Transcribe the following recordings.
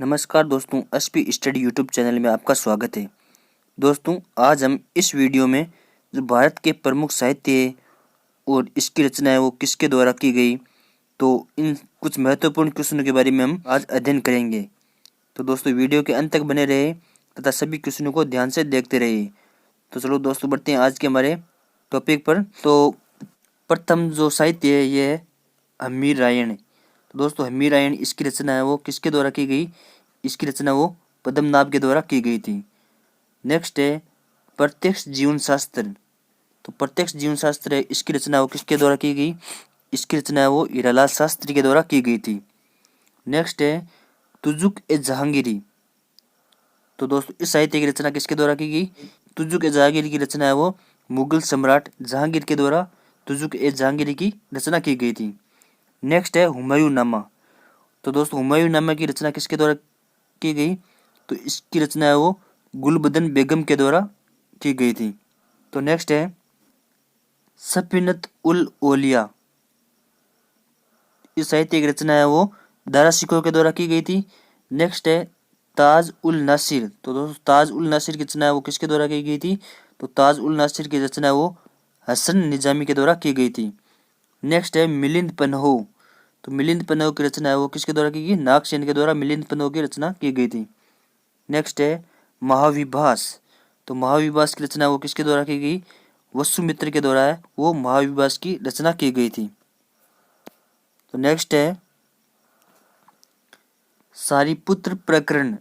नमस्कार दोस्तों, SP study YouTube channel में आपका स्वागत है। दोस्तों, आज हम इस वीडियो में जो भारत के प्रमुख साहित्य है और इसकी रचना है वो किसके द्वारा की गई, तो इन कुछ महत्वपूर्ण क्वेश्चनों के बारे में हम आज अध्ययन करेंगे। तो दोस्तों, वीडियो के अंत तक बने रहे तथा सभी क्वेश्चनों को ध्यान से देखते रहिए। तो चलो दोस्तों, बढ़ते हैं आज के हमारे टॉपिक पर। तो प्रथम जो साहित्य है ये है हम्मीर रायण। तो दोस्तों, हम्मीर रायण इसकी रचना है वो किसके द्वारा की गई? इसकी रचना वो पद्मनाभ के द्वारा की गई थी। नेक्स्ट है प्रत्यक्ष जीवन शास्त्र। तो प्रत्यक्ष जीवन शास्त्र है, इसकी रचना वो किसके द्वारा की गई? इसकी रचना है वो हीरालाल शास्त्री के द्वारा की गई थी। नेक्स्ट है तुजुक ए जहांगीरी। तो दोस्तों, इस साहित्य की रचना किसके द्वारा की गई? तुजुक ए जहांगीरी की रचना है वो मुगल सम्राट जहांगीर के द्वारा तुजुक ए जहांगीरी की रचना की गई थी। नेक्स्ट है हुमायूं नामा। तो दोस्तों, हुमायूं नामा की रचना किसके द्वारा की गई? तो इसकी रचना है वो गुलबदन बेगम के द्वारा की गई थी। तो नेक्स्ट है सफीनत उल ओलिया। इस साहित्य की रचना है वो दारा शिकोह के द्वारा की गई थी। नेक्स्ट है ताज उल नासिर। तो दोस्तों, ताज उल नासिर की रचना है वो किसके द्वारा की गई थी? तो ताज उल नासिर की रचना है वो हसन निजामी के द्वारा की गई थी। नेक्स्ट है मिलिंद पन्हो। तो मिलिंद पन्हो की रचना है वो किसके द्वारा की गई? नागसेन के द्वारा मिलिंद पन्हो की रचना की गई थी। नेक्स्ट है महाविभास। तो महाविभास की रचना वो किसके द्वारा की गई? वसुमित्र के द्वारा है वो महाविभास की रचना की गई थी। तो नेक्स्ट है सारीपुत्र प्रकरण।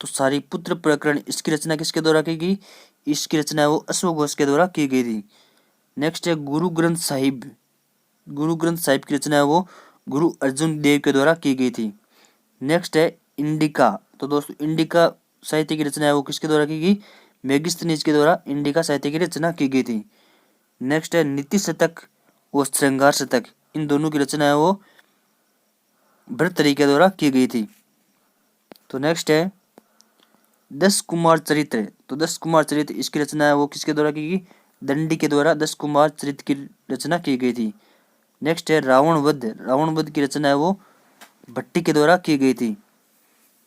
तो सारीपुत्र प्रकरण इसकी रचना किसके द्वारा की गई? इसकी रचना है वो अशोक घोष के द्वारा की गई थी। नेक्स्ट है गुरु ग्रंथ साहिब। गुरु ग्रंथ साहिब की रचना है वो गुरु अर्जुन देव के द्वारा की गई थी। नेक्स्ट है इंडिका। तो दोस्तों, इंडिका साहित्य की रचना है वो किसके द्वारा की गई? मेगिस्थनीज के द्वारा इंडिका साहित्य की रचना की गई थी। नेक्स्ट है नीति शतक और श्रृंगार शतक। इन दोनों की रचना है वो भर्तृहरि के द्वारा की गई थी। तो नेक्स्ट है 10 कुमार चरित्र। तो 10 कुमार चरित्र इसकी रचना है वो किसके द्वारा की गई? दंडी के द्वारा 10 कुमार चरित्र की रचना की गई थी। नेक्स्ट है रावण वध। रावण वध की रचना है वो भट्टी के द्वारा की गई थी।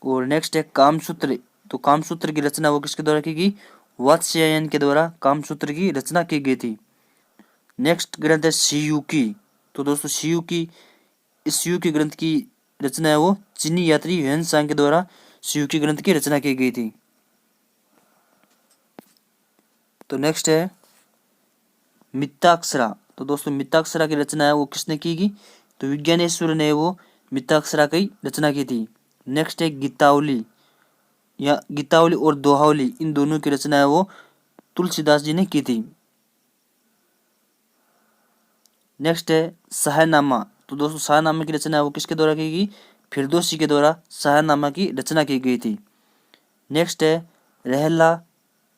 और नेक्स्ट है कामसूत्र। तो कामसूत्र की रचना वो किसके द्वारा की गई? वात्स्यायन के द्वारा कामसूत्र की रचना की गई थी। नेक्स्ट ग्रंथ है शियुकी। तो दोस्तों, शियुकी इस शियुकी ग्रंथ की रचना है वो चीनी यात्री ह्वेन सांग के द्वारा शियुकी ग्रंथ की रचना की गई थी। तो नेक्स्ट है मित्ताक्षरा। तो दोस्तों, मित्ताक्षरा की रचना है वो किसने की गई? तो विज्ञानेश्वर ने वो मित्ताक्षरा की रचना की थी। नेक्स्ट है गीतावली या गीतावली और दोहावली, इन दोनों की रचना है वो तुलसीदास जी ने की थी। नेक्स्ट है शाहनामा। तो दोस्तों, शाहनामा की रचना है वो किसके द्वारा की गई? फिरदौसी के द्वारा शाहनामा की रचना की गई थी। नेक्स्ट है रहला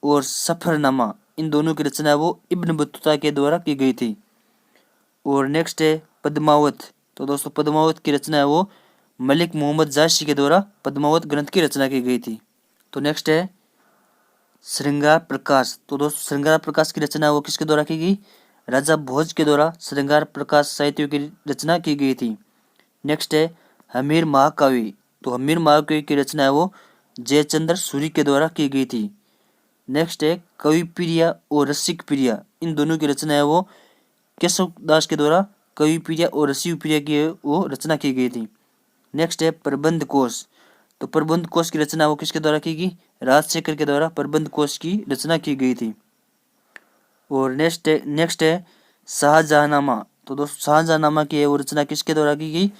और सफरनामा, इन दोनों की रचना है वो इब्न बतूता के द्वारा की गई थी। और नेक्स्ट है पद्मावत। तो दोस्तों, पद्मावत की रचना है वो मलिक मोहम्मद जाशी के द्वारा पद्मावत ग्रंथ की रचना की गई थी। तो नेक्स्ट है श्रृंगार प्रकाश। तो दोस्तों, श्रृंगार प्रकाश की रचना वो किसके द्वारा की गई? राजा भोज के द्वारा श्रृंगार प्रकाश साहित्य की रचना की गई थी। नेक्स्ट है हमीर महाकाव्य। तो हमीर महाकाव्य की रचना है वो जयचंद्र सूरी के द्वारा की गई थी। नेक्स्ट है कवि प्रिया और रसिक प्रिया, इन दोनों की रचना है वो केशव दास के द्वारा कवि प्रिया और रसिक प्रिया की वो रचना की गई थी। नेक्स्ट है प्रबंध कोश। तो प्रबंध कोश की रचना वो किसके द्वारा की गई? राजशेखर के द्वारा प्रबंध कोश की रचना की गई थी। और नेक्स्ट है शाहजहांनामा। तो दोस्तों, शाहजहांनामा की वो रचना किसके द्वारा की गई?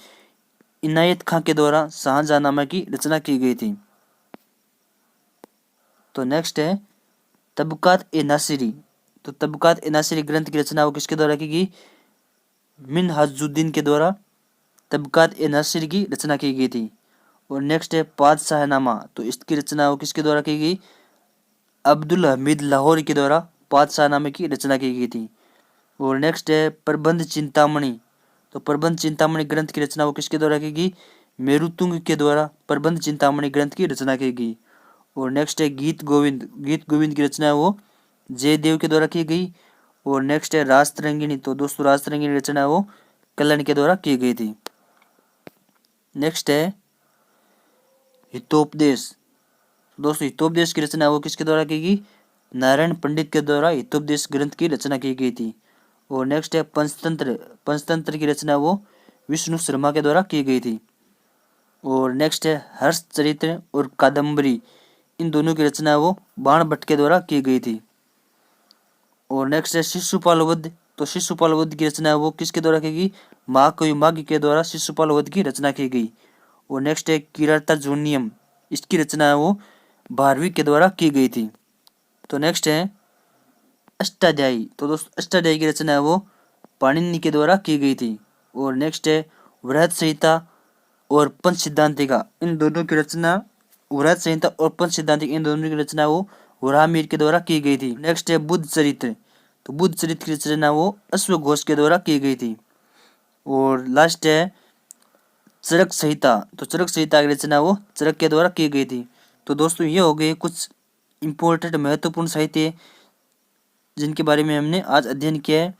इनायत खां के द्वारा शाहजहांनामा की रचना की गई थी। तो नेक्स्ट है तबकात ए नासिरी। तो तबकात ए नासिरी ग्रंथ की रचना वो किसके द्वारा की गई? मिनहाजुद्दीन के द्वारा तबकात ए नासिरी की रचना की गई थी। और नेक्स्ट है पादशाहनामा। तो इसकी रचना वो किसके द्वारा की गई? अब्दुल हमीद लाहौरी के द्वारा पादशाहनामे की रचना की गई थी। और नेक्स्ट है प्रबंध चिंतामणि। तो प्रबंध चिंतामणि ग्रंथ की रचना वो किसके द्वारा की गई? मेरुतुंग के द्वारा प्रबंध चिंतामणि ग्रंथ की रचना की गई। और नेक्स्ट है गीत गोविंद। गीत गोविंद की रचना वो जयदेव के द्वारा की गई। और नेक्स्ट है राजतरंगिणी। तो दोस्तों, राजतरंगिणी रचना वो कल्याण के द्वारा की गई थी। नेक्स्ट है हितोपदेश। दोस्तों हितोपदेश की रचना वो किसके द्वारा की गई? नारायण पंडित के द्वारा हितोपदेश ग्रंथ की रचना की गई थी। और नेक्स्ट है पंचतंत्र। पंचतंत्र की रचना वो विष्णु शर्मा के द्वारा की गई थी। और नेक्स्ट है हर्ष चरित्र और कादम्बरी, इन दोनों की रचना वो बाण भट्ट के द्वारा की गई थी। और नेक्स्ट है शिशुपाल वध। तो शिशुपाल वध की रचना वो किसके द्वारा की गई? महाकवि माघ के द्वारा शिशुपाल वध की रचना की गई। और नेक्स्ट है किरातार्जुनीयम, इसकी रचना वो भारवी के द्वारा की गई थी। तो नेक्स्ट है अष्टाध्यायी। तो दोस्तों अष्टाध्यायी की रचना वो पाणिनि के द्वारा की गई थी। और नेक्स्ट है वृहत संहिता और पंच सिद्धांतिका, इन दोनों की रचना वृहत संहिता और पंच सिद्धांतिका, इन दोनों की रचना वो वराहमिहिर के द्वारा की गई थी। नेक्स्ट है बुद्ध चरित्र। तो बुद्ध चरित्र की रचना वो अश्वघोष के द्वारा की गई थी। और लास्ट है चरक संहिता। तो चरक संहिता की रचना वो चरक के द्वारा की गई थी। तो दोस्तों ये हो गए कुछ इम्पोर्टेंट महत्वपूर्ण साहित्य जिनके बारे में हमने आज अध्ययन किया है।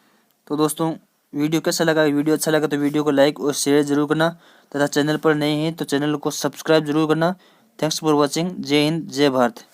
तो दोस्तों वीडियो कैसा लगा? वीडियो अच्छा लगा तो वीडियो को लाइक और शेयर जरूर करना, तथा चैनल पर नए हैं तो चैनल को सब्सक्राइब जरूर करना। Thanks for watching. जय हिंद, जय भारत।